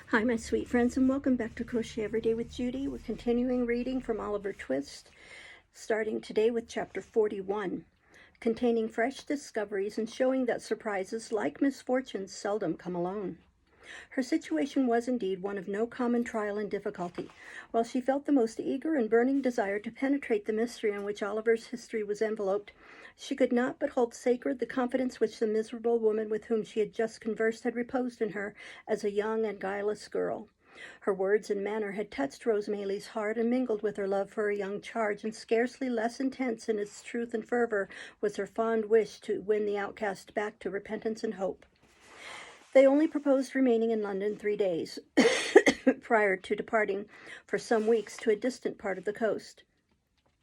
Hi, my sweet friends, and welcome back to Crochet Every Day with Judy. We're continuing reading from Oliver Twist, starting today with chapter 41, containing fresh discoveries and showing that surprises, like misfortunes, seldom come alone. Her situation was indeed one of no common trial and difficulty. While she felt the most eager and burning desire to penetrate the mystery in which Oliver's history was enveloped, she could not but hold sacred the confidence which the miserable woman with whom she had just conversed had reposed in her as a young and guileless girl. Her words and manner had touched Rose Maylie's heart and mingled with her love for her young charge, and scarcely less intense in its truth and fervor was her fond wish to win the outcast back to repentance and hope. They only proposed remaining in London 3 days, prior to departing for some weeks to a distant part of the coast.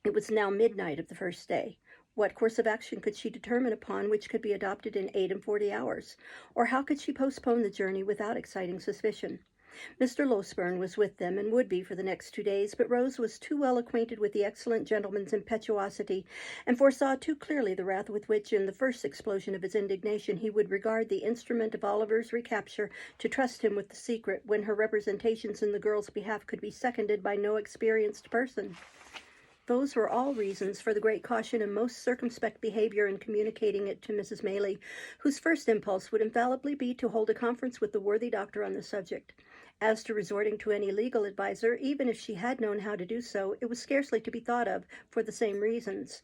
It was now midnight of the first day. What course of action could she determine upon which could be adopted in 48 hours? Or how could she postpone the journey without exciting suspicion? Mr. Losberne was with them, and would be for the next 2 days, but Rose was too well acquainted with the excellent gentleman's impetuosity, and foresaw too clearly the wrath with which, in the first explosion of his indignation, he would regard the instrument of Oliver's recapture, to trust him with the secret, when her representations in the girl's behalf could be seconded by no experienced person. Those were all reasons for the great caution and most circumspect behavior in communicating it to Mrs. Maylie, whose first impulse would infallibly be to hold a conference with the worthy doctor on the subject. As to resorting to any legal adviser, even if she had known how to do so, it was scarcely to be thought of for the same reasons.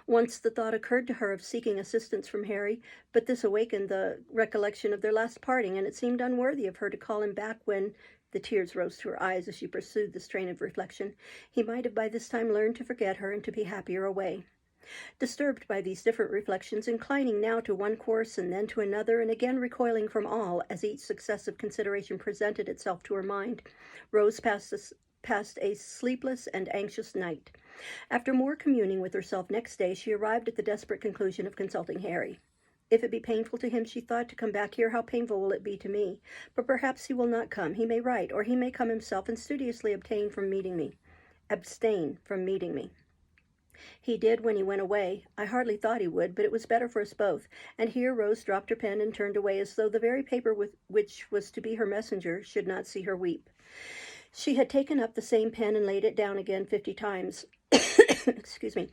Once the thought occurred to her of seeking assistance from Harry, but this awakened the recollection of their last parting, and it seemed unworthy of her to call him back when, the tears rose to her eyes as she pursued this train of reflection, he might have by this time learned to forget her and to be happier away. Disturbed by these different reflections, inclining now to one course and then to another, and again recoiling from all as each successive consideration presented itself to her mind, Rose passed a sleepless and anxious night. After more communing with herself next day, she arrived at the desperate conclusion of consulting Harry. If it be painful to him, she thought, to come back here, how painful will it be to me? But perhaps he will not come. He may write, or he may come himself and studiously abstain from meeting me. He did when he went away. I hardly thought he would, but it was better for us both. And here Rose dropped her pen and turned away, as though the very paper which was to be her messenger should not see her weep. She had taken up the same pen and laid it down again 50 times. Excuse me,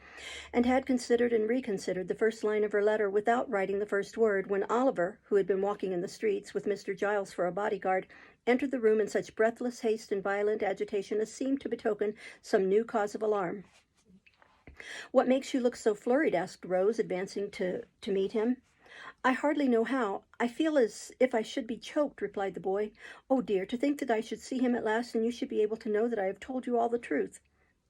and had considered and reconsidered the first line of her letter without writing the first word, when Oliver, who had been walking in the streets with Mr. Giles for a bodyguard, entered the room in such breathless haste and violent agitation as seemed to betoken some new cause of alarm. "What makes you look so flurried?" asked Rose, advancing to meet him. "I hardly know how. I feel as if I should be choked," replied the boy. "Oh dear, to think that I should see him at last, and you should be able to know that I have told you all the truth."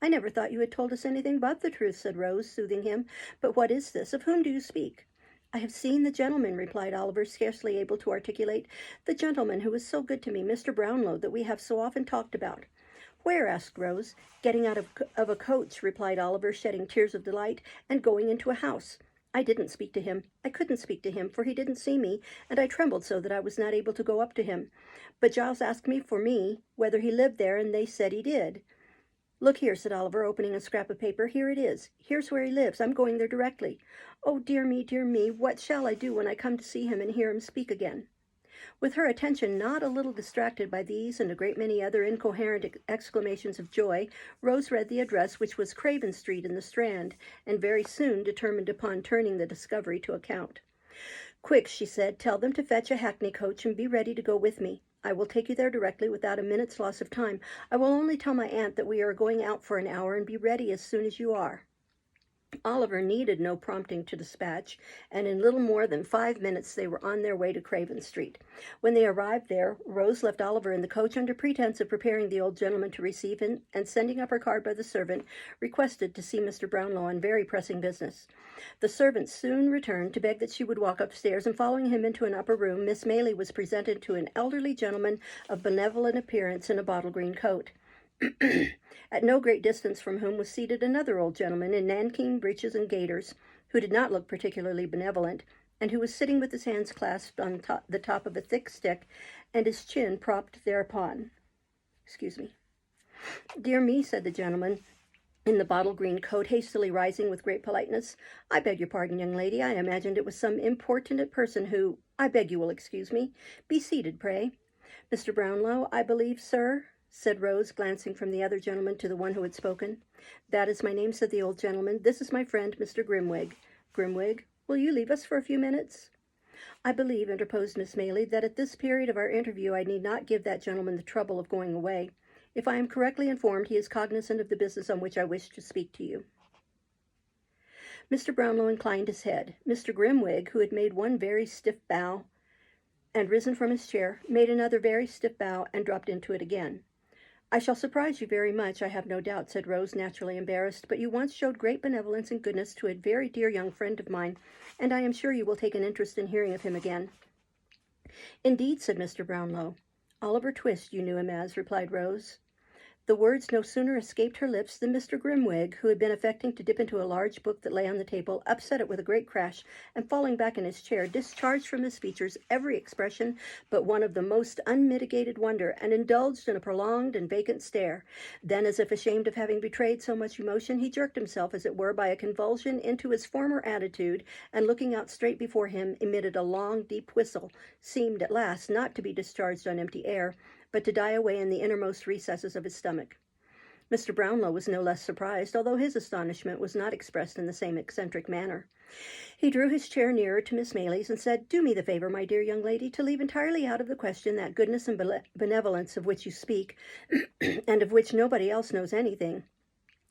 "I never thought you had told us anything but the truth," said Rose, soothing him. "But what is this? Of whom do you speak?" "I have seen the gentleman," replied Oliver, scarcely able to articulate. "The gentleman who was so good to me, Mr. Brownlow, that we have so often talked about." "Where?" asked Rose. "Getting out of a coach," replied Oliver, shedding tears of delight, "and going into a house. I didn't speak to him. I couldn't speak to him, for he didn't see me, and I trembled so that I was not able to go up to him. But Giles asked me whether he lived there, and they said he did." "Look here," said Oliver, opening a scrap of paper. "Here it is. Here's where he lives. I'm going there directly. Oh, dear me, what shall I do when I come to see him and hear him speak again?" With her attention not a little distracted by these and a great many other incoherent exclamations of joy, Rose read the address, which was Craven Street in the Strand, and very soon determined upon turning the discovery to account. "Quick," she said, "tell them to fetch a hackney coach and be ready to go with me. I will take you there directly without a minute's loss of time. I will only tell my aunt that we are going out for an hour, and be ready as soon as you are." Oliver needed no prompting to dispatch, and in little more than 5 minutes they were on their way to Craven Street. When they arrived there, Rose left Oliver in the coach under pretense of preparing the old gentleman to receive him, and sending up her card by the servant, requested to see Mr. Brownlow on very pressing business. The servant soon returned to beg that she would walk upstairs, and following him into an upper room, Miss Maylie was presented to an elderly gentleman of benevolent appearance in a bottle green coat. At no great distance from whom was seated another old gentleman in nankeen breeches and gaiters, who did not look particularly benevolent, and who was sitting with his hands clasped on the top of a thick stick, and his chin propped thereupon. "Excuse me." "Dear me," said the gentleman in the bottle green coat, hastily rising with great politeness. "I beg your pardon, young lady. I imagined it was some importunate person who— I beg you will excuse me. Be seated, pray." Mr. Brownlow, I believe, sir, said Rose, glancing from the other gentleman to the one who had spoken. That is my name, said the old gentleman. This is my friend, Mr. Grimwig. Grimwig, will you leave us for a few minutes? I believe, interposed Miss Maylie, that at this period of our interview I need not give that gentleman the trouble of going away. If I am correctly informed, he is cognizant of the business on which I wish to speak to you. Mr. Brownlow inclined his head. Mr. Grimwig, who had made one very stiff bow and risen from his chair, made another very stiff bow and dropped into it again. I shall surprise you very much, I have no doubt, said Rose, naturally embarrassed, but you once showed great benevolence and goodness to a very dear young friend of mine, and I am sure you will take an interest in hearing of him again. Indeed, said Mr. Brownlow. Oliver Twist, you knew him as, replied Rose. The words no sooner escaped her lips than Mr. Grimwig, who had been affecting to dip into a large book that lay on the table, upset it with a great crash, and falling back in his chair, discharged from his features every expression but one of the most unmitigated wonder, and indulged in a prolonged and vacant stare. Then, as if ashamed of having betrayed so much emotion, he jerked himself, as it were, by a convulsion into his former attitude, and looking out straight before him, emitted a long, deep whistle, seemed at last not to be discharged on empty air, but to die away in the innermost recesses of his stomach. Mr. Brownlow was no less surprised, although his astonishment was not expressed in the same eccentric manner. He drew his chair nearer to Miss Maylie's and said, Do me the favor, my dear young lady, to leave entirely out of the question that goodness and benevolence of which you speak, and of which nobody else knows anything.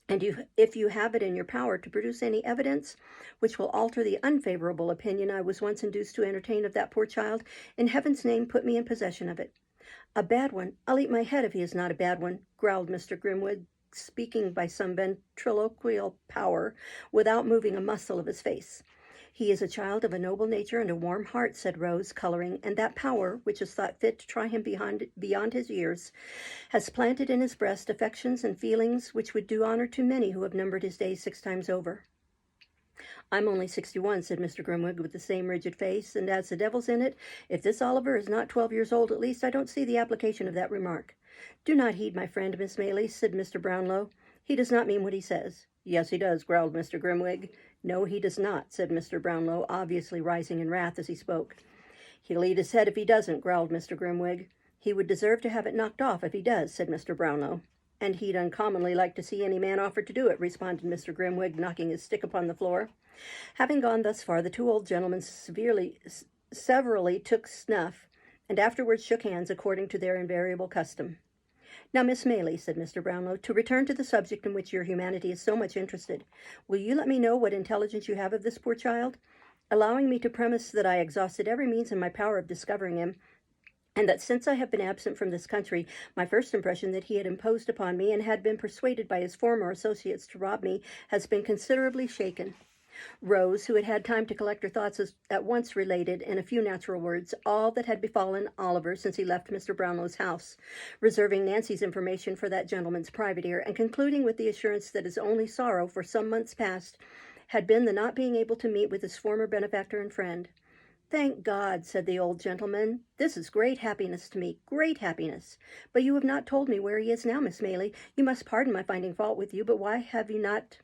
And if you have it in your power to produce any evidence which will alter the unfavorable opinion I was once induced to entertain of that poor child, in heaven's name put me in possession of it. A bad one? I'll eat my head if he is not a bad one, growled Mr. Grimwood, speaking by some ventriloquial power, without moving a muscle of his face. He is a child of a noble nature and a warm heart, said Rose, coloring, and that power, which has thought fit to try him beyond his years, has planted in his breast affections and feelings which would do honor to many who have numbered his days 6 times over. I'm only 61, said Mr. Grimwig with the same rigid face, and as the devil's in it, if this Oliver is not 12 years old at least, I don't see the application of that remark. Do not heed my friend, Miss Maylie, said Mr. Brownlow. He does not mean what he says. Yes, he does, growled Mr. Grimwig. No, he does not, said Mr. Brownlow, obviously rising in wrath as he spoke. He'll eat his head if he doesn't, growled Mr. Grimwig. He would deserve to have it knocked off if he does, said Mr. Brownlow. And he'd uncommonly like to see any man offer to do it, responded Mr. Grimwig, knocking his stick upon the floor. Having gone thus far, the 2 old gentlemen severally took snuff, and afterwards shook hands according to their invariable custom. Now, Miss Maylie, said Mr. Brownlow, to return to the subject in which your humanity is so much interested, will you let me know what intelligence you have of this poor child? Allowing me to premise that I exhausted every means in my power of discovering him, and that since I have been absent from this country, my first impression that he had imposed upon me and had been persuaded by his former associates to rob me has been considerably shaken. Rose, who had had time to collect her thoughts, at once related, in a few natural words, all that had befallen Oliver since he left Mr. Brownlow's house, reserving Nancy's information for that gentleman's private ear, and concluding with the assurance that his only sorrow for some months past had been the not being able to meet with his former benefactor and friend. Thank God, said the old gentleman. This is great happiness to me, great happiness. But you have not told me where he is now, Miss Maylie. You must pardon my finding fault with you, but why have you not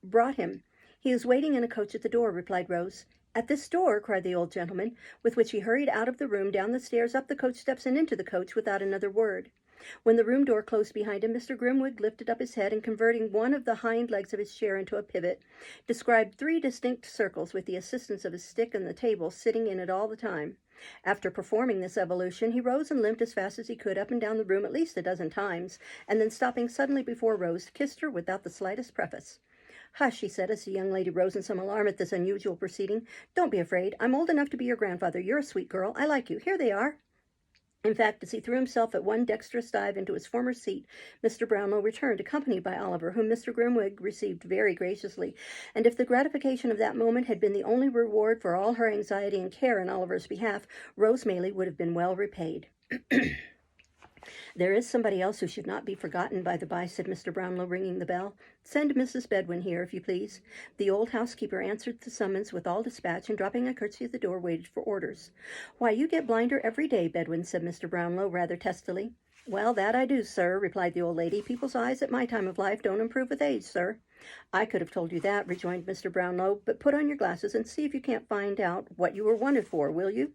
brought him? He is waiting in a coach at the door, replied Rose. At this door, cried the old gentleman, with which he hurried out of the room, down the stairs, up the coach steps, and into the coach without another word. When the room door closed behind him, Mr. Grimwig lifted up his head and, converting one of the hind legs of his chair into a pivot, described 3 distinct circles with the assistance of his stick and the table, sitting in it all the time. After performing this evolution, he rose and limped as fast as he could up and down the room at least a dozen times, and then stopping suddenly before Rose, kissed her without the slightest preface. Hush, he said, as the young lady rose in some alarm at this unusual proceeding. Don't be afraid. I'm old enough to be your grandfather. You're a sweet girl. I like you. Here they are. In fact, as he threw himself at one dexterous dive into his former seat, Mr. Brownlow returned, accompanied by Oliver, whom Mr. Grimwig received very graciously, and if the gratification of that moment had been the only reward for all her anxiety and care in Oliver's behalf, Rose Maylie would have been well repaid. There is somebody else who should not be forgotten, by the by, said Mr. Brownlow, ringing the bell. Send Mrs. Bedwin here, if you please. The old housekeeper answered the summons with all dispatch, and dropping a curtsy at the door, waited for orders. Why, you get blinder every day, Bedwin, said Mr. Brownlow, rather testily. Well, that I do, sir, replied the old lady. People's eyes at my time of life don't improve with age, sir. I could have told you that, rejoined Mr. Brownlow, but put on your glasses and see if you can't find out what you were wanted for, will you?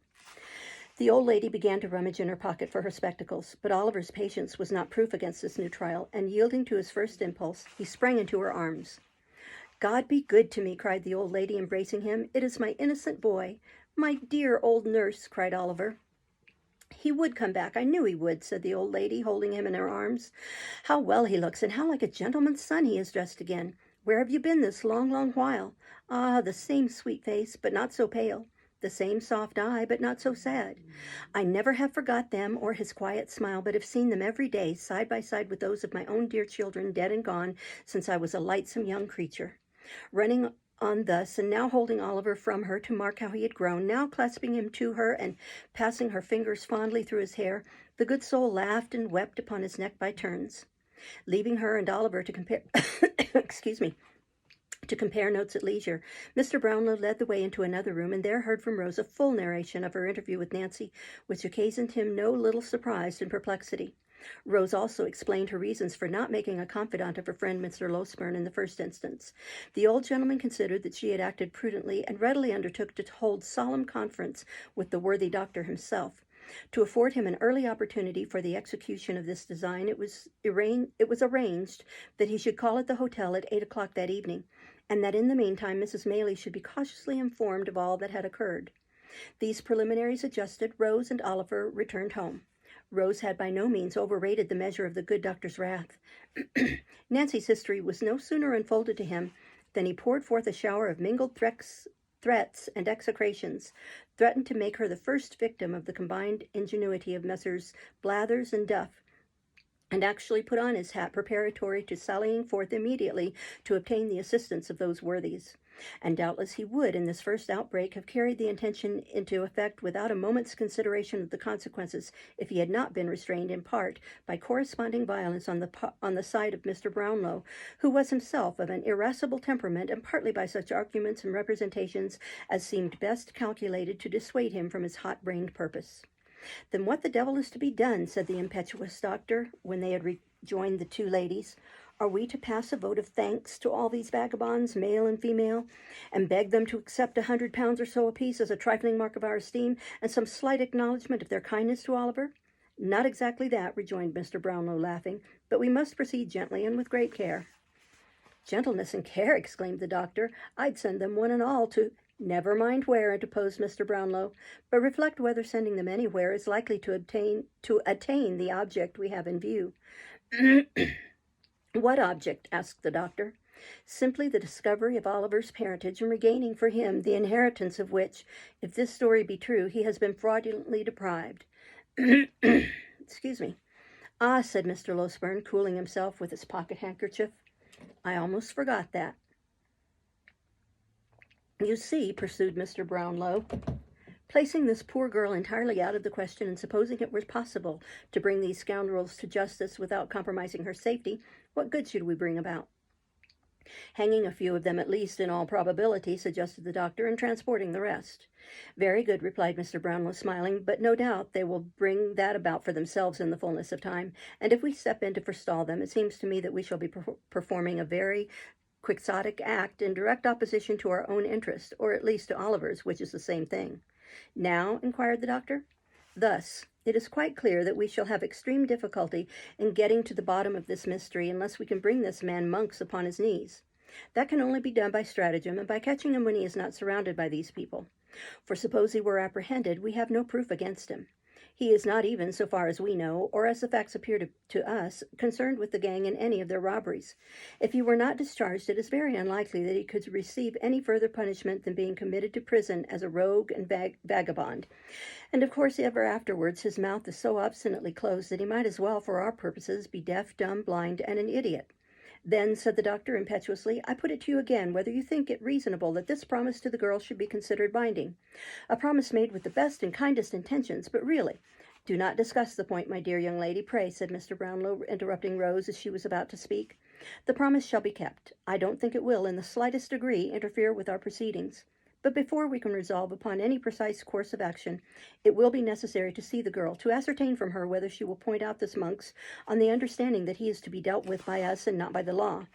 The old lady began to rummage in her pocket for her spectacles, but Oliver's patience was not proof against this new trial, and yielding to his first impulse, he sprang into her arms. "God be good to me," cried the old lady, embracing him. "It is my innocent boy. My dear old nurse," cried Oliver. "He would come back. I knew he would," said the old lady, holding him in her arms. "How well he looks, and how like a gentleman's son he is dressed again. Where have you been this long, long while? Ah, the same sweet face, but not so pale. The same soft eye, but not so sad. I never have forgot them or his quiet smile, but have seen them every day, side by side with those of my own dear children, dead and gone, since I was a lightsome young creature." Running on thus, and now holding Oliver from her to mark how he had grown, now clasping him to her and passing her fingers fondly through his hair, the good soul laughed and wept upon his neck by turns. Leaving her and Oliver to compare excuse me, to compare notes at leisure, Mr. Brownlow led the way into another room, and there heard from Rose a full narration of her interview with Nancy, which occasioned him no little surprise and perplexity. Rose also explained her reasons for not making a confidant of her friend Mr. Losberne in the first instance. The old gentleman considered that she had acted prudently, and readily undertook to hold solemn conference with the worthy doctor himself. To afford him an early opportunity for the execution of this design, it was arranged that he should call at the hotel at 8 o'clock that evening, and that in the meantime Mrs. Maylie should be cautiously informed of all that had occurred. These preliminaries adjusted, Rose and Oliver returned home. Rose had by no means overrated the measure of the good doctor's wrath. Nancy's history was no sooner unfolded to him than he poured forth a shower of mingled threats and execrations, threatened to make her the first victim of the combined ingenuity of Messrs. Blathers and Duff, and actually put on his hat preparatory to sallying forth immediately to obtain the assistance of those worthies. And doubtless he would, in this first outbreak, have carried the intention into effect without a moment's consideration of the consequences, if he had not been restrained in part by corresponding violence on the side of Mr. Brownlow, who was himself of an irascible temperament, and partly by such arguments and representations as seemed best calculated to dissuade him from his hot-brained purpose. "Then what the devil is to be done?" said the impetuous doctor, when they had rejoined the two ladies. "Are we to pass a vote of thanks to all these vagabonds, male and female, and beg them to accept £100 or so apiece as a trifling mark of our esteem, and some slight acknowledgment of their kindness to Oliver?" "Not exactly that," rejoined Mr. Brownlow, laughing, "but we must proceed gently and with great care." "Gentleness and care!" exclaimed the doctor. "I'd send them one and all to—" "Never mind where," interposed Mr. Brownlow, "but reflect whether sending them anywhere is likely to attain the object we have in view." "What object?" asked the doctor. "Simply the discovery of Oliver's parentage, and regaining for him the inheritance of which, if this story be true, he has been fraudulently deprived." Excuse me. "Ah," said Mr. Losberne, cooling himself with his pocket handkerchief, "I almost forgot that. You see," pursued Mr. Brownlow, "placing this poor girl entirely out of the question, and supposing it were possible to bring these scoundrels to justice without compromising her safety, what good should we bring about?" "Hanging a few of them at least, in all probability," suggested the doctor, "and transporting the rest." "Very good," replied Mr. Brownlow, smiling, "but no doubt they will bring that about for themselves in the fullness of time, and if we step in to forestall them, it seems to me that we shall be performing a very quixotic act in direct opposition to our own interest, or at least to Oliver's, which is the same thing." "Now?" inquired the doctor. "Thus, it is quite clear that we shall have extreme difficulty in getting to the bottom of this mystery unless we can bring this man Monks upon his knees. That can only be done by stratagem, and by catching him when he is not surrounded by these people. For suppose he were apprehended, we have no proof against him. He is not even, so far as we know, or as the facts appear to us, concerned with the gang in any of their robberies. If he were not discharged, it is very unlikely that he could receive any further punishment than being committed to prison as a rogue and vagabond. And of course, ever afterwards, his mouth is so obstinately closed that he might as well, for our purposes, be deaf, dumb, blind, and an idiot. Then," said the doctor impetuously, "I put it to you again whether you think it reasonable that this promise to the girl should be considered binding. A promise made with the best and kindest intentions, but really—" "Do not discuss the point, my dear young lady, pray," said Mr. Brownlow, interrupting Rose as she was about to speak. "The promise shall be kept. I don't think it will, in the slightest degree, interfere with our proceedings. But before we can resolve upon any precise course of action, it will be necessary to see the girl, to ascertain from her whether she will point out this Monks on the understanding that he is to be dealt with by us and not by the law,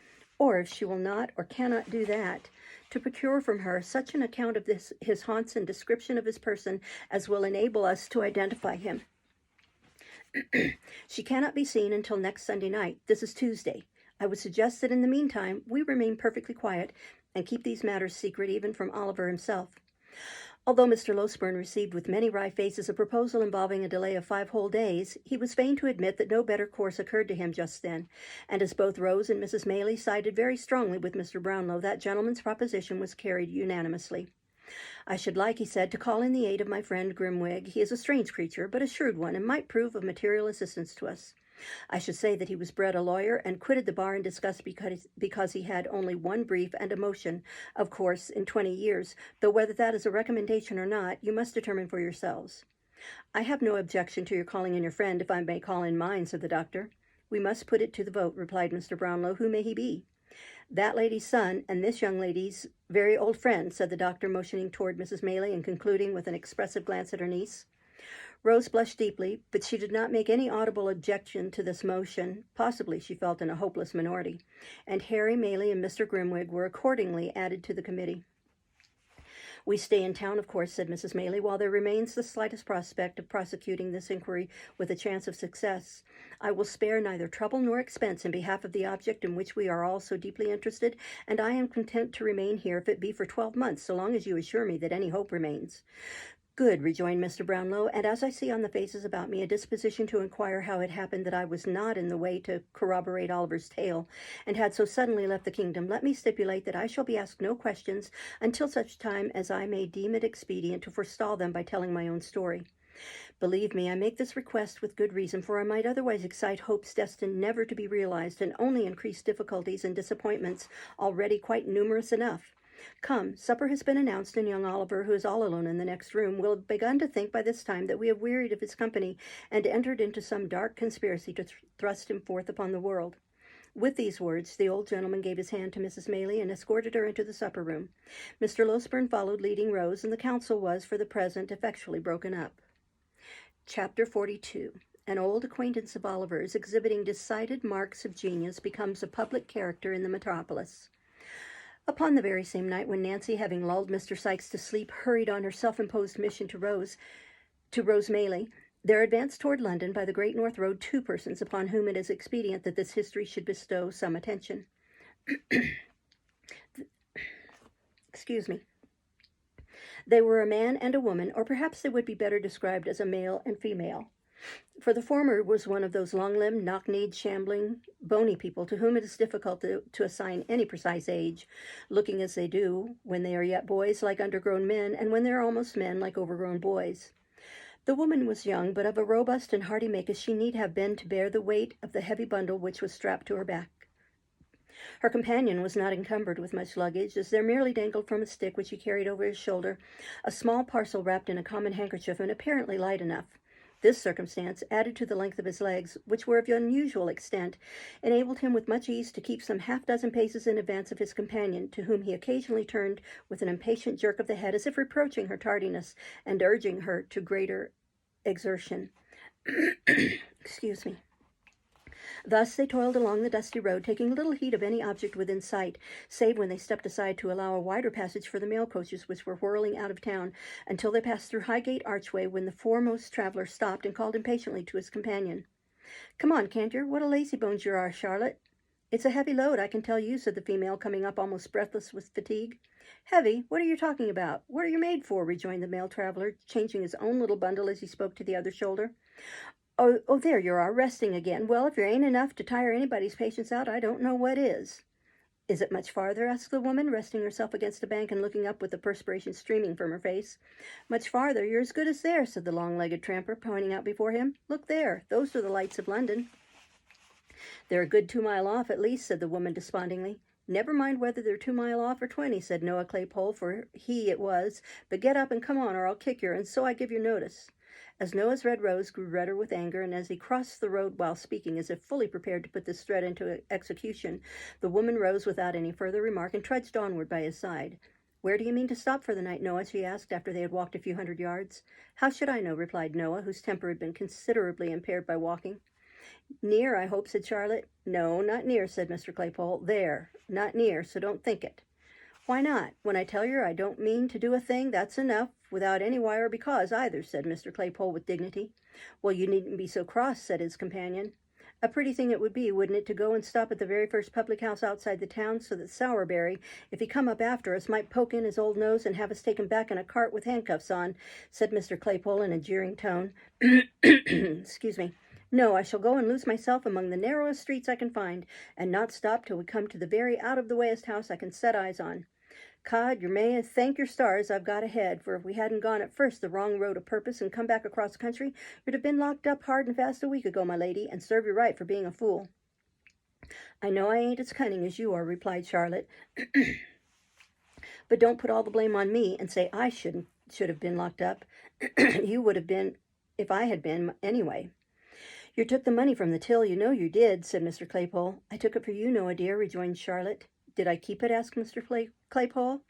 or if she will not or cannot do that, to procure from her such an account of his haunts and description of his person as will enable us to identify him. She cannot be seen until next Sunday night. This is Tuesday. I would suggest that in the meantime we remain perfectly quiet and keep these matters secret even from Oliver himself. Although Mr. Losberne received with many wry faces a proposal involving a delay of 5 whole days, he was fain to admit that no better course occurred to him just then, and as both Rose and Mrs. Maylie sided very strongly with Mr. Brownlow, that gentleman's proposition was carried unanimously. I should like, he said, to call in the aid of my friend Grimwig. He is a strange creature, but a shrewd one, and might prove of material assistance to us. I should say that he was bred a lawyer and quitted the bar in disgust because he had only one brief and a motion, of course, in 20 years, though whether that is a recommendation or not, you must determine for yourselves. I have no objection to your calling in your friend, if I may call in mine, said the doctor. We must put it to the vote, replied Mr. Brownlow. Who may he be? That lady's son and this young lady's very old friend, said the doctor, motioning toward Mrs. Maylie and concluding with an expressive glance at her niece. Rose blushed deeply, but she did not make any audible objection to this motion. Possibly she felt in a hopeless minority, and Harry Maylie and Mr. Grimwig were accordingly added to the committee. We stay in town, of course, said Mrs. Maylie, while there remains the slightest prospect of prosecuting this inquiry with a chance of success. I will spare neither trouble nor expense in behalf of the object in which we are all so deeply interested, and I am content to remain here if it be for 12 months, so long as you assure me that any hope remains. Good, rejoined Mr. Brownlow, and as I see on the faces about me a disposition to inquire how it happened that I was not in the way to corroborate Oliver's tale, and had so suddenly left the kingdom, let me stipulate that I shall be asked no questions until such time as I may deem it expedient to forestall them by telling my own story. Believe me, I make this request with good reason, for I might otherwise excite hopes destined never to be realized, and only increase difficulties and disappointments already quite numerous enough. Come, supper has been announced, and young Oliver, who is all alone in the next room, will have begun to think by this time that we have wearied of his company and entered into some dark conspiracy to thrust him forth upon the world. With these words, the old gentleman gave his hand to Mrs. Maylie and escorted her into the supper-room. Mr. Losberne followed, leading Rose, and the council was, for the present, effectually broken up. Chapter 42. An old acquaintance of Oliver's, exhibiting decided marks of genius, becomes a public character in the metropolis. Upon the very same night when Nancy, having lulled Mr. Sikes to sleep, hurried on her self-imposed mission to Rose Maylie, there advanced toward London by the Great North Road 2 persons upon whom it is expedient that this history should bestow some attention. Excuse me. They were a man and a woman, or perhaps they would be better described as a male and female. For the former was one of those long-limbed, knock-kneed, shambling, bony people to whom it is difficult to assign any precise age, looking as they do, when they are yet boys, like undergrown men, and when they are almost men, like overgrown boys. The woman was young, but of a robust and hearty make as she need have been to bear the weight of the heavy bundle which was strapped to her back. Her companion was not encumbered with much luggage, as there merely dangled from a stick which he carried over his shoulder a small parcel wrapped in a common handkerchief and apparently light enough. This circumstance, added to the length of his legs, which were of unusual extent, enabled him with much ease to keep some half-dozen paces in advance of his companion, to whom he occasionally turned with an impatient jerk of the head, as if reproaching her tardiness and urging her to greater exertion. Excuse me. Thus they toiled along the dusty road, taking little heed of any object within sight, save when they stepped aside to allow a wider passage for the mail coaches which were whirling out of town, until they passed through Highgate Archway, when the foremost traveller stopped and called impatiently to his companion. "Come on, Cantor, what a lazybones you are, Charlotte." "It's a heavy load, I can tell you," said the female, coming up almost breathless with fatigue. "Heavy? What are you talking about? What are you made for?" rejoined the male traveller, changing his own little bundle as he spoke to the other shoulder. Oh, there you are, resting again. Well, if you ain't enough to tire anybody's patience out, I don't know what is." "Is it much farther?" asked the woman, resting herself against a bank and looking up with the perspiration streaming from her face. "Much farther? You're as good as there," said the long-legged tramper, pointing out before him. "Look there, those are the lights of London." "They're a good 2 mile off, at least," said the woman despondingly. "Never mind whether they're 2 mile off or 20, said Noah Claypole, for he it was. "But get up and come on, or I'll kick you, and so I give you notice." As Noah's red rose grew redder with anger, and as he crossed the road while speaking, as if fully prepared to put this threat into execution, the woman rose without any further remark and trudged onward by his side. "Where do you mean to stop for the night, Noah?" she asked, after they had walked a few hundred yards. "How should I know?" replied Noah, whose temper had been considerably impaired by walking. Near, I hope, said Charlotte. No, not near, said Mr. Claypole. There, not near, so don't think it. Why not? When I tell you I don't mean to do a thing, that's enough, without any why or because either, said Mr. Claypole with dignity. Well, you needn't be so cross, said his companion. A pretty thing it would be, wouldn't it, to go and stop at the very first public house outside the town, so that Sowerberry, if he come up after us, might poke in his old nose and have us taken back in a cart with handcuffs on, said Mr. Claypole in a jeering tone. Excuse me. No, I shall go and lose myself among the narrowest streets I can find, and not stop till we come to the very out-of-the-wayest house I can set eyes on. Cod, you may thank your stars I've got ahead, for if we hadn't gone at first the wrong road of purpose and come back across the country, you'd have been locked up hard and fast a week ago, my lady, and serve you right for being a fool. I know I ain't as cunning as you are, replied Charlotte, but don't put all the blame on me and say I should have been locked up. You would have been if I had been anyway. You took the money from the till, you know you did, said Mr. Claypole. I took it for you, Noah dear, rejoined Charlotte. Did I keep it? Asked Mr. Claypole.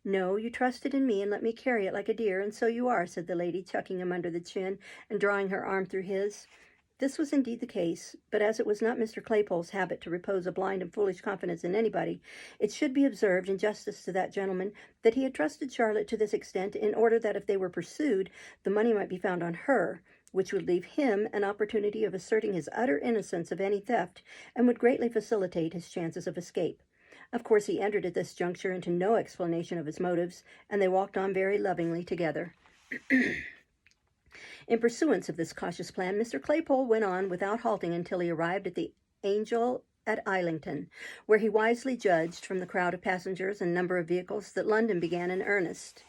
No, you trusted in me and let me carry it like a dear, and so you are, said the lady, chucking him under the chin and drawing her arm through his. This was indeed the case, but as it was not Mr. Claypole's habit to repose a blind and foolish confidence in anybody, it should be observed, in justice to that gentleman, that he had trusted Charlotte to this extent in order that if they were pursued, the money might be found on her, which would leave him an opportunity of asserting his utter innocence of any theft, and would greatly facilitate his chances of escape. Of course, he entered at this juncture into no explanation of his motives, and they walked on very lovingly together. In pursuance of this cautious plan, Mr. Claypole went on without halting until he arrived at the Angel at Islington, where he wisely judged, from the crowd of passengers and number of vehicles, that London began in earnest.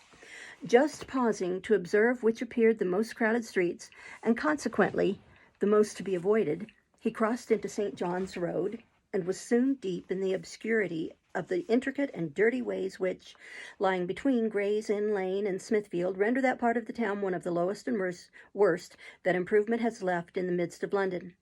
Just pausing to observe which appeared the most crowded streets, and consequently the most to be avoided, he crossed into St. John's Road, and was soon deep in the obscurity of the intricate and dirty ways which, lying between Gray's Inn Lane and Smithfield, render that part of the town one of the lowest and worst that improvement has left in the midst of London.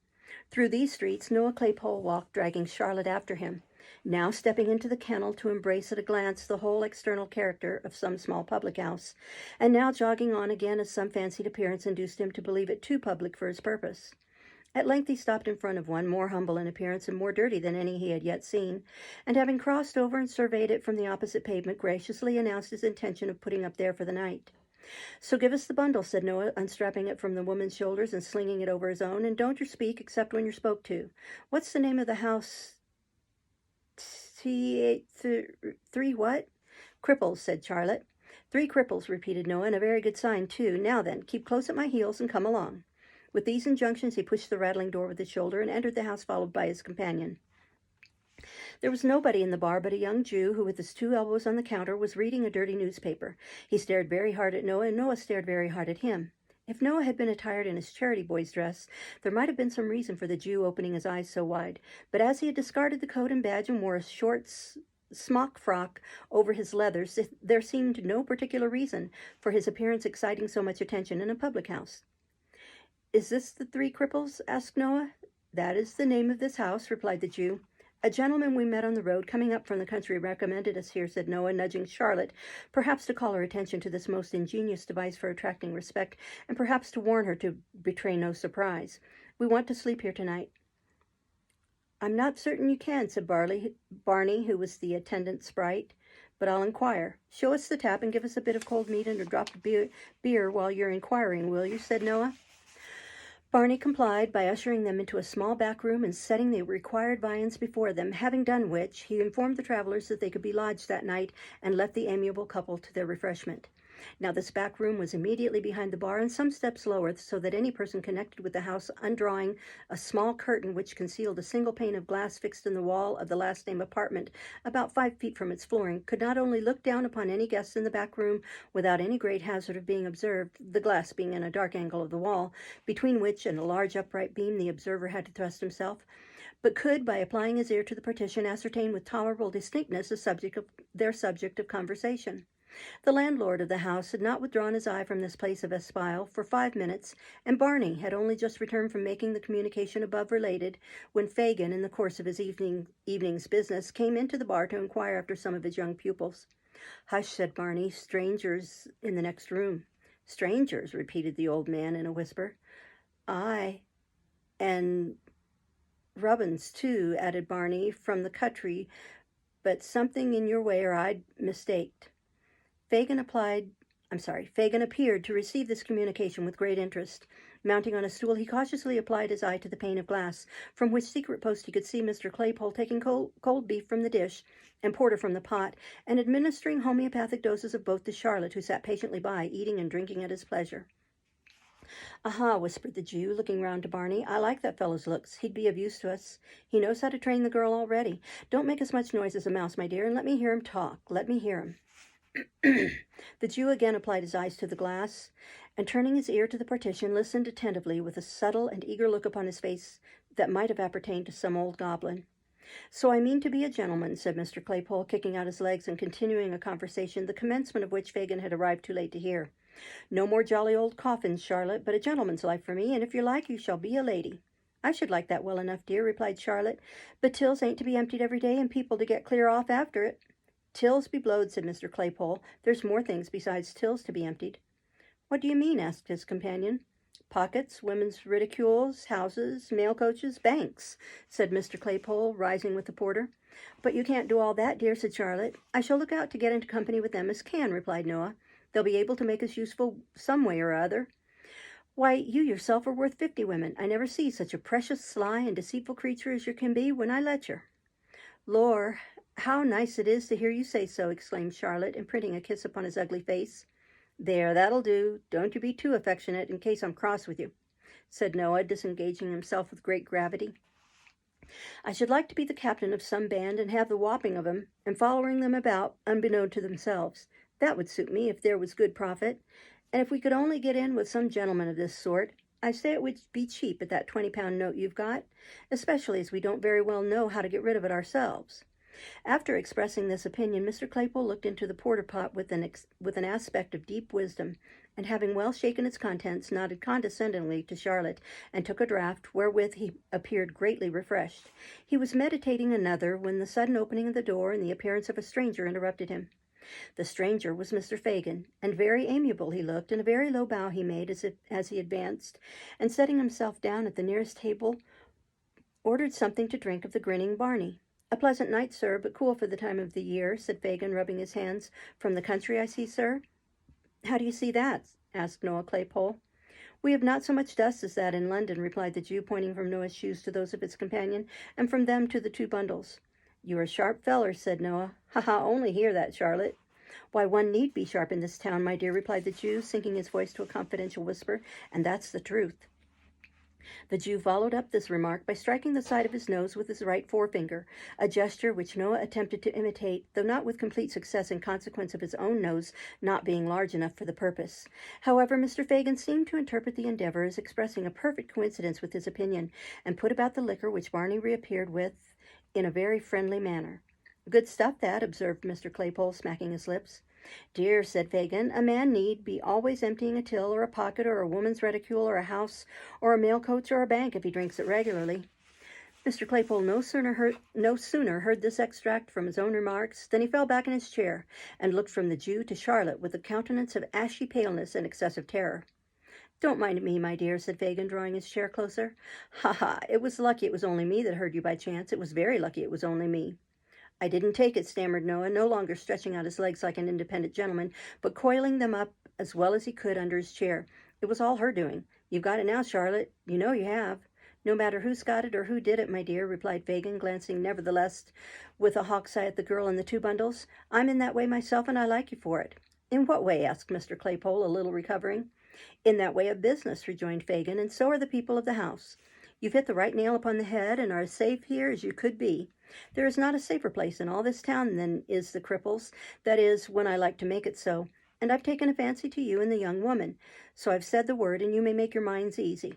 Through these streets Noah Claypole walked, dragging Charlotte after him, now stepping into the kennel to embrace at a glance the whole external character of some small public house, and now jogging on again as some fancied appearance induced him to believe it too public for his purpose. At length he stopped in front of one, more humble in appearance and more dirty than any he had yet seen, and having crossed over and surveyed it from the opposite pavement, graciously announced his intention of putting up there for the night. So give us the bundle, said Noah, unstrapping it from the woman's shoulders and slinging it over his own, and don't you speak except when you're spoke to. What's the name of the house? Three what? Cripples, said Charlotte. 3 cripples, repeated Noah, and a very good sign, too. Now then, keep close at my heels and come along. With these injunctions, he pushed the rattling door with his shoulder and entered the house, followed by his companion. There was nobody in the bar but a young Jew who, with his 2 elbows on the counter, was reading a dirty newspaper. He stared very hard at Noah, and Noah stared very hard at him. If Noah had been attired in his charity boy's dress, there might have been some reason for the Jew opening his eyes so wide, but as he had discarded the coat and badge and wore a short smock frock over his leathers, there seemed no particular reason for his appearance exciting so much attention in a public house. Is this the 3 cripples? Asked Noah. That is the name of this house, replied the Jew. A gentleman we met on the road coming up from the country recommended us here, said Noah, nudging Charlotte, perhaps to call her attention to this most ingenious device for attracting respect, and perhaps to warn her to betray no surprise. We want to sleep here tonight. I'm not certain you can, said Barney, who was the attendant sprite, but I'll inquire. Show us the tap and give us a bit of cold meat and a drop of beer while you're inquiring, will you? Said Noah. Barney complied by ushering them into a small back room and setting the required viands before them, having done which, he informed the travelers that they could be lodged that night, and left the amiable couple to their refreshment. Now this back room was immediately behind the bar and some steps lower, so that any person connected with the house, undrawing a small curtain which concealed a single pane of glass fixed in the wall of the last named apartment, about 5 feet from its flooring, could not only look down upon any guests in the back room without any great hazard of being observed, the glass being in a dark angle of the wall, between which and a large upright beam the observer had to thrust himself, but could, by applying his ear to the partition, ascertain with tolerable distinctness their subject of conversation. The landlord of the house had not withdrawn his eye from this place of espial for 5 minutes, and Barney had only just returned from making the communication above related, when Fagin, in the course of his evening's business, came into the bar to inquire after some of his young pupils. Hush, said Barney, strangers in the next room. Strangers, repeated the old man in a whisper. Aye, and Rubbins, too, added Barney, from the country, but something in your way or I'd mistaked. Fagin appeared to receive this communication with great interest. Mounting on a stool, he cautiously applied his eye to the pane of glass, from which secret post he could see Mr. Claypole taking cold beef from the dish and porter from the pot, and administering homeopathic doses of both to Charlotte, who sat patiently by, eating and drinking at his pleasure. "Aha," whispered the Jew, looking round to Barney. "I like that fellow's looks. He'd be of use to us. He knows how to train the girl already. Don't make as much noise as a mouse, my dear, and let me hear him talk. Let me hear him." The Jew again applied his eyes to the glass, and turning his ear to the partition, listened attentively, with a subtle and eager look upon his face that might have appertained to some old goblin. "So I mean to be a gentleman," said Mr. Claypole, kicking out his legs and continuing a conversation, the commencement of which Fagin had arrived too late to hear. "No more jolly old coffins, Charlotte, but a gentleman's life for me, and if you like, you shall be a lady." "I should like that well enough, dear," replied Charlotte, "but tills ain't to be emptied every day, and people to get clear off after it." "Tills be blowed," said Mr. Claypole. "There's more things besides tills to be emptied." "What do you mean?" asked his companion. "Pockets, women's ridicules, houses, mail coaches, banks," said Mr. Claypole, rising with the porter. "But you can't do all that, dear," said Charlotte. "I shall look out to get into company with them as can," replied Noah. "They'll be able to make us useful some way or other." "Why, you yourself are worth 50 women. I never see such a precious sly and deceitful creature as you can be when I let yer." "Lor, how nice it is to hear you say so," exclaimed Charlotte, imprinting a kiss upon his ugly face. "There, that'll do. Don't you be too affectionate, in case I'm cross with you," said Noah, disengaging himself with great gravity. "I should like to be the captain of some band and have the whopping of 'em, and following them about, unbeknown to themselves. That would suit me if there was good profit. And if we could only get in with some gentleman of this sort, I say it would be cheap at that 20-pound note you've got, especially as we don't very well know how to get rid of it ourselves." After expressing this opinion, Mr. Claypole looked into the porter-pot with an aspect of deep wisdom, and having well shaken its contents, nodded condescendingly to Charlotte, and took a draught, wherewith he appeared greatly refreshed. He was meditating another, when the sudden opening of the door and the appearance of a stranger interrupted him. The stranger was Mr. Fagin, and very amiable he looked, and a very low bow he made as he advanced, and setting himself down at the nearest table, ordered something to drink of the grinning Barney. "A pleasant night, sir, but cool for the time of the year," said Fagin, rubbing his hands. "From the country, I see, sir." "How do you see that?" asked Noah Claypole. "We have not so much dust as that in London," replied the Jew, pointing from Noah's shoes to those of his companion, and from them to the 2 bundles. "You're a sharp feller," said Noah. "Ha ha, only hear that, Charlotte." "Why, one need be sharp in this town, my dear," replied the Jew, sinking his voice to a confidential whisper, "and that's the truth." The Jew followed up this remark by striking the side of his nose with his right forefinger, a gesture which Noah attempted to imitate, though not with complete success in consequence of his own nose not being large enough for the purpose. However, Mr. Fagin seemed to interpret the endeavor as expressing a perfect coincidence with his opinion, and put about the liquor, which Barney reappeared with in a very friendly manner. "Good stuff, that," observed Mr. Claypole, smacking his lips. "Dear," said Fagin, "a man need be always emptying a till or a pocket or a woman's reticule or a house or a mail coach or a bank if he drinks it regularly." Mr. Claypole no sooner heard this extract from his own remarks than he fell back in his chair and looked from the Jew to Charlotte with a countenance of ashy paleness and excessive terror. "Don't mind me, my dear," said Fagin, drawing his chair closer. "Ha ha, it was lucky it was only me that heard you by chance. It was very lucky it was only me." "I didn't take it," stammered Noah, no longer stretching out his legs like an independent gentleman, but coiling them up as well as he could under his chair. "It was all her doing. You've got it now, Charlotte. You know you have." "No matter who's got it or who did it, my dear," replied Fagin, glancing nevertheless with a hawk's eye at the girl and the 2 bundles. "I'm in that way myself, and I like you for it." "In what way?" asked Mr. Claypole, a little recovering. "In that way of business," rejoined Fagin, "and so are the people of the house. You've hit the right nail upon the head, and are as safe here as you could be. There is not a safer place in all this town than is the Cripples, that is, when I like to make it so, and I've taken a fancy to you and the young woman, so I've said the word, and you may make your minds easy."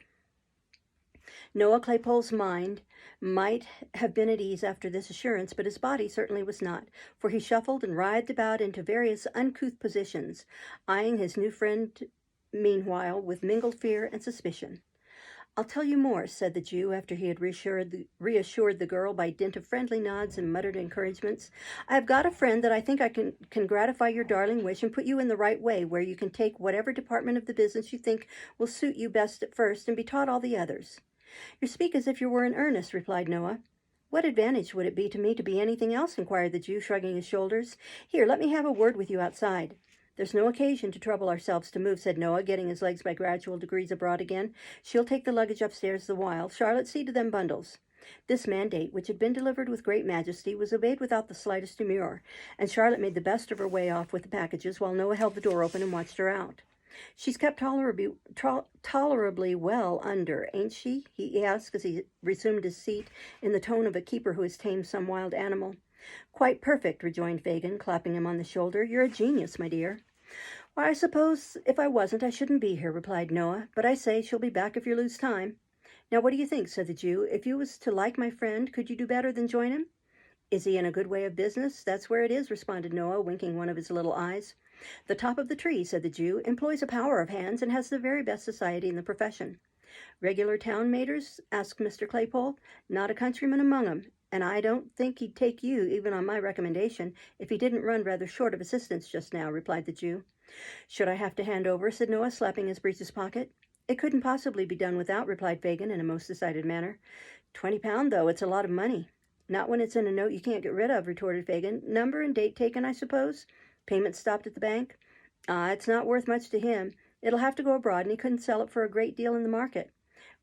Noah Claypole's mind might have been at ease after this assurance, but his body certainly was not, for he shuffled and writhed about into various uncouth positions, eyeing his new friend meanwhile with mingled fear and suspicion. "I'll tell you more," said the Jew, after he had reassured the girl by dint of friendly nods and muttered encouragements. "I have got a friend that I think I can gratify your darling wish and put you in the right way, where you can take whatever department of the business you think will suit you best at first and be taught all the others." "You speak as if you were in earnest," replied Noah. "What advantage would it be to me to be anything else?" inquired the Jew, shrugging his shoulders. "Here, let me have a word with you outside." "There's no occasion to trouble ourselves to move," said Noah, getting his legs by gradual degrees abroad again. "She'll take the luggage upstairs the while. Charlotte, see to them bundles." This mandate, which had been delivered with great majesty, was obeyed without the slightest demur, and Charlotte made the best of her way off with the packages, while Noah held the door open and watched her out. "She's kept tolerably well under, ain't she?" he asked as he resumed his seat, in the tone of a keeper who has tamed some wild animal. "Quite perfect," rejoined Fagin, clapping him on the shoulder. "You're a genius, my dear." "Why, I suppose if I wasn't I shouldn't be here," replied Noah. "But I say, she'll be back if you lose time." "Now what do you think?" said the Jew. "If you was to like my friend, could you do better than join him?" "Is he in a good way of business? That's where it is," responded Noah, winking one of his little eyes. "The top of the tree," said the Jew, "employs a power of hands and has the very best society in the profession." "Regular town maters?" asked Mr. Claypole. "Not a countryman among 'em, and I don't think he'd take you, even on my recommendation, if he didn't run rather short of assistants just now," replied the Jew. "Should I have to hand over?" said Noah, slapping his breeches pocket. "It couldn't possibly be done without," replied Fagin in a most decided manner. "£20, though, it's a lot of money." "Not when it's in a note you can't get rid of," retorted Fagin. "Number and date taken, I suppose? Payment stopped at the bank?" "Ah, it's not worth much to him. It'll have to go abroad, and he couldn't sell it for a great deal in the market."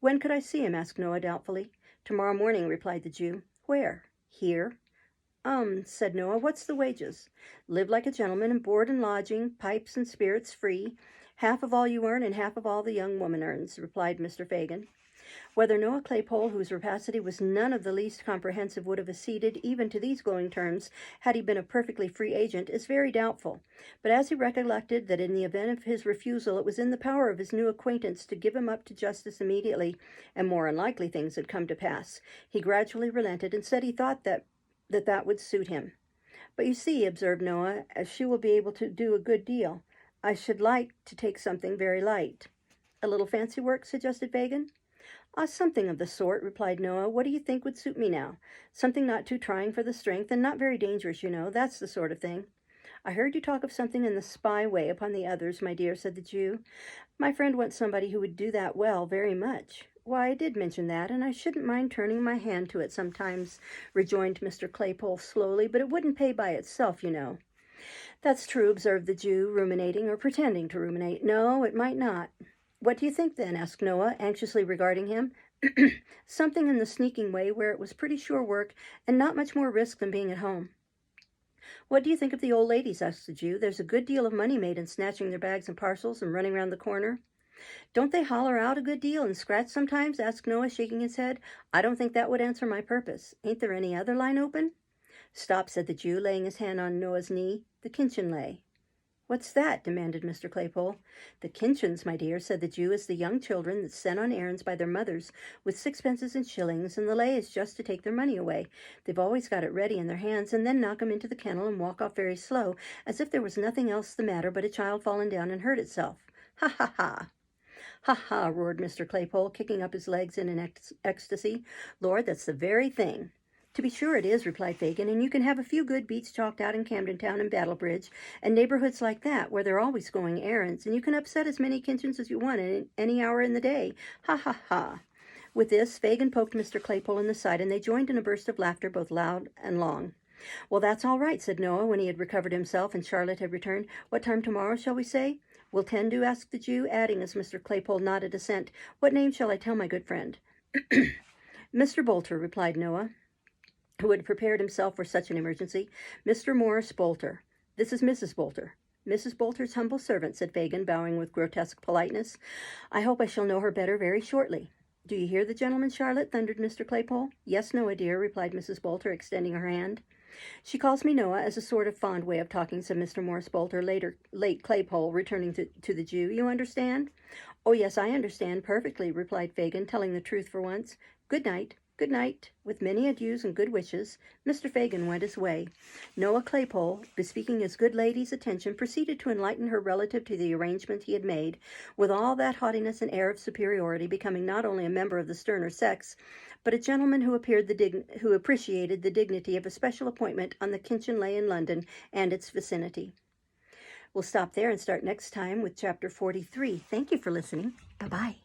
"When could I see him?" asked Noah doubtfully. "Tomorrow morning," replied the Jew. "Where?" "Here." Said Noah. "What's the wages?" "Live like a gentleman, and board and lodging, pipes and spirits free. Half of all you earn and half of all the young woman earns," replied Mr. Fagin. Whether Noah Claypole, whose rapacity was none of the least comprehensive, would have acceded even to these glowing terms had he been a perfectly free agent is very doubtful, but as he recollected that in the event of his refusal it was in the power of his new acquaintance to give him up to justice immediately, and more unlikely things had come to pass, he gradually relented and said he thought that would suit him. "But you see," observed Noah, "as she will be able to do a good deal, I should like to take something very light." "A little fancy work?" suggested Fagin. "Something of the sort," replied Noah. "What do you think would suit me now? Something not too trying for the strength, and not very dangerous, you know. That's the sort of thing." "I heard you talk of something in the spy way upon the others, my dear," said the Jew. "My friend wants somebody who would do that well, very much." "Why, I did mention that, and I shouldn't mind turning my hand to it sometimes," rejoined Mr. Claypole slowly, "but it wouldn't pay by itself, you know." "That's true," observed the Jew, ruminating, or pretending to ruminate. "No, it might not." "What do you think, then?" asked Noah, anxiously regarding him. "Something in the sneaking way, where it was pretty sure work and not much more risk than being at home." "What do you think of the old ladies?" asked the Jew. "There's a good deal of money made in snatching their bags and parcels and running round the corner." "Don't they holler out a good deal and scratch sometimes?" asked Noah, shaking his head. "I don't think that would answer my purpose. Ain't there any other line open?" "Stop," said the Jew, laying his hand on Noah's knee. "The kinchin lay." "What's that?" demanded Mr. Claypole. "The kinchins, my dear," said the Jew, "is the young children that's sent on errands by their mothers with sixpences and shillings, and the lay is just to take their money away. They've always got it ready in their hands, and then knock 'em into the kennel and walk off very slow, as if there was nothing else the matter but a child fallen down and hurt itself. Ha, ha, ha!" "Ha, ha!" roared Mr. Claypole, kicking up his legs in an ecstasy. "Lord, that's the very thing." "To be sure it is," replied Fagin, "and you can have a few good beats chalked out in Camden Town and Battlebridge, and neighborhoods like that, where they're always going errands, and you can upset as many kinchins as you want at any hour in the day. Ha, ha, ha!" With this, Fagin poked Mr. Claypole in the side, and they joined in a burst of laughter, both loud and long. "Well, that's all right," said Noah, when he had recovered himself and Charlotte had returned. "What time tomorrow shall we say?" "Will 10 do?" asked the Jew, adding, as Mr. Claypole nodded assent, "What name shall I tell my good friend?" "Mr. Bolter," replied Noah, who had prepared himself for such an emergency. "Mr. Morris Bolter. This is Mrs. Bolter." "Mrs. Bolter's humble servant," said Fagin, bowing with grotesque politeness. "I hope I shall know her better very shortly." "Do you hear the gentleman, Charlotte?" thundered Mr. Claypole. "Yes, Noah, dear," replied Mrs. Bolter, extending her hand. "She calls me Noah as a sort of fond way of talking," said Mr. Morris Bolter, late Claypole, returning to the Jew. "You understand?" "Oh, yes, I understand perfectly," replied Fagin, telling the truth for once. "Good night." "Good night." With many adieus and good wishes, Mr. Fagin went his way. Noah Claypole, bespeaking his good lady's attention, proceeded to enlighten her relative to the arrangement he had made, with all that haughtiness and air of superiority becoming not only a member of the sterner sex, but a gentleman who appreciated the dignity of a special appointment on the Kinchin Lay in London and its vicinity. We'll stop there and start next time with Chapter 43. Thank you for listening. Bye-bye.